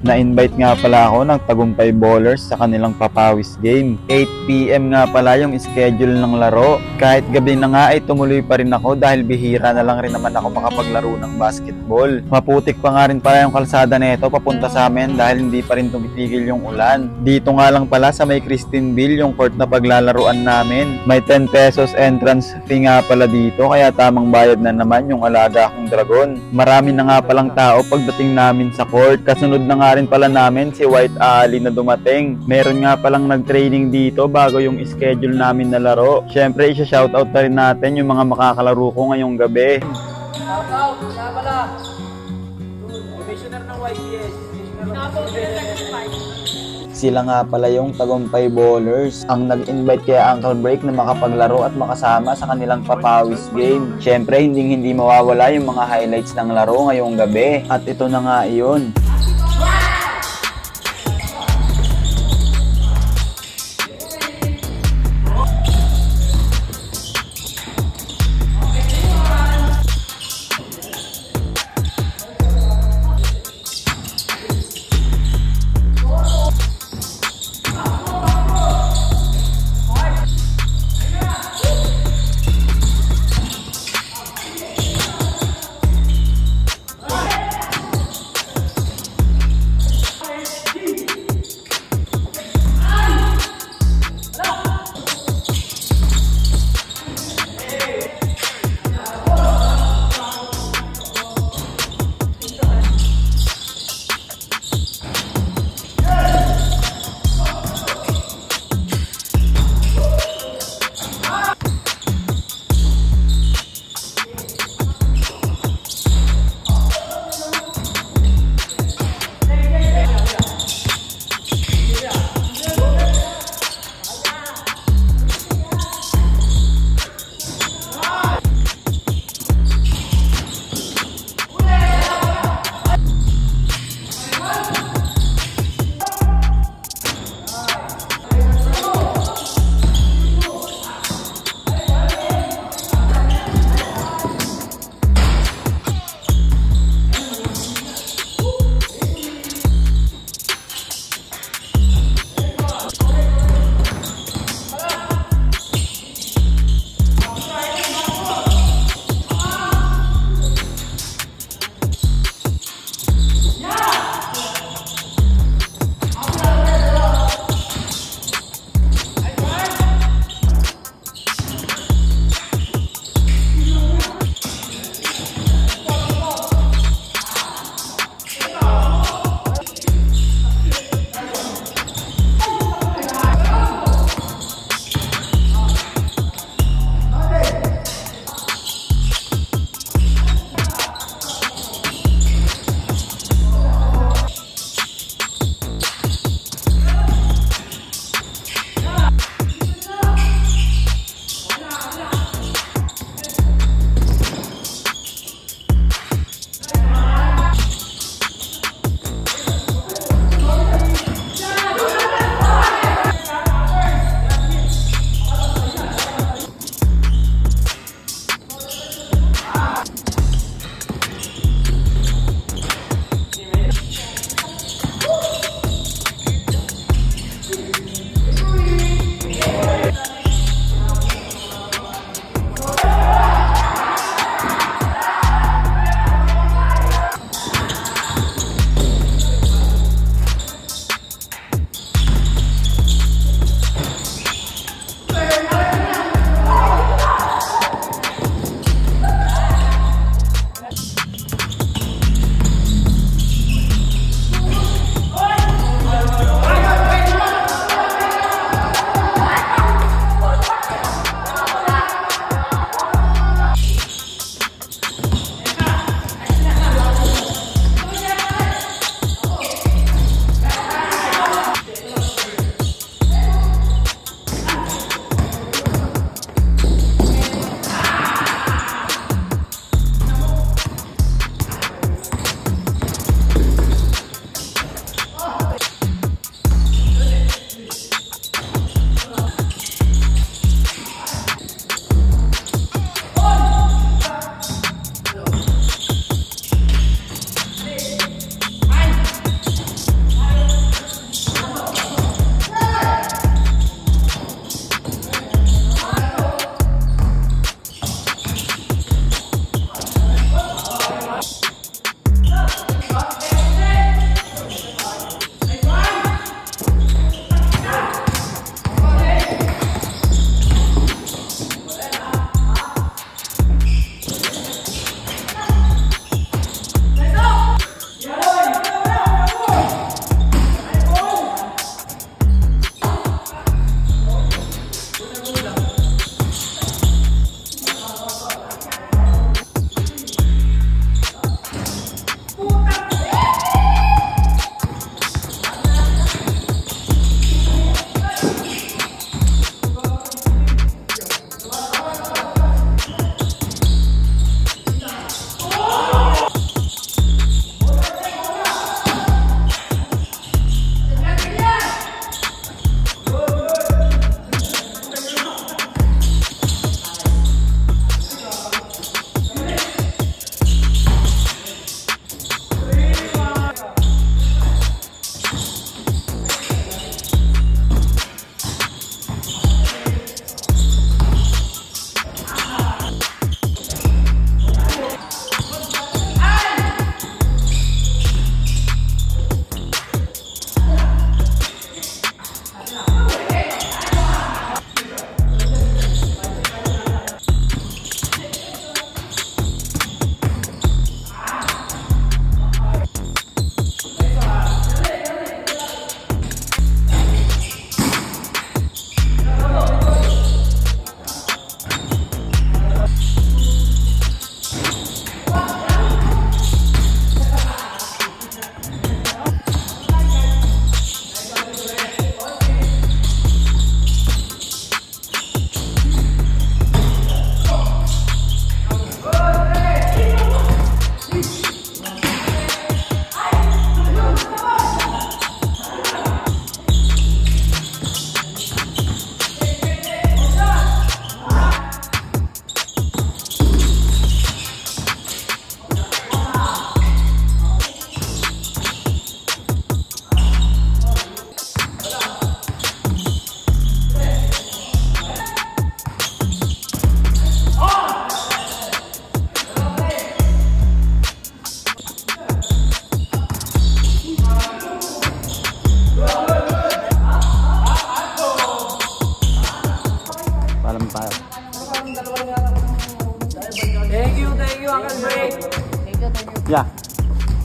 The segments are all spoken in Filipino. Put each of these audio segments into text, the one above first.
Na-invite nga pala ako ng Tagumpay Ballers sa kanilang papawis game. 8 PM nga pala yung schedule ng laro. Kahit gabi na nga ay tumuloy pa rin ako dahil bihira na lang rin naman ako makapaglaro ng basketball. Maputik pa nga rin pala yung kalsada nito papunta sa amin dahil hindi pa rin tumitigil yung ulan. Dito nga lang pala sa may Christineville yung court na paglalaruan namin. May 10 pesos entrance fee nga pala dito kaya tamang bayad na naman yung alaga kong dragon. Marami na nga palang tao pagdating namin sa court. Kasunod na nga rin pala namin si White Ali na dumating. Meron nga palang nag-training dito bago yung schedule namin na laro. Syempre isa-shoutout na rin natin yung mga makakalaro ko ngayong gabi. Shoutout! Kaya pala! Commissioner ng YPS. Sila nga pala yung Tagumpay Ballers ang nag-invite kay Uncle Break na makapaglaro at makasama sa kanilang papawis game. Syempre hindi mawawala yung mga highlights ng laro ngayong gabi at ito na nga iyon.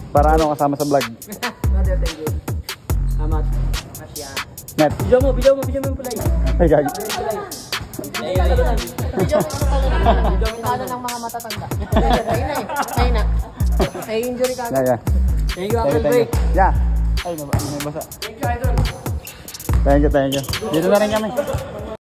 Para ano kasama sa vlog. Mother, thank you. Salamat. Masya. Net. Video mo yung pulay. Ay, gagi. Kano ng mga matatanda. Ayun na. Ay, injury ka. Yeah. Thank you, Uncle Break. Yeah. Ay, may basa. Thank you, Idol. Thank you. Dito na rin kami.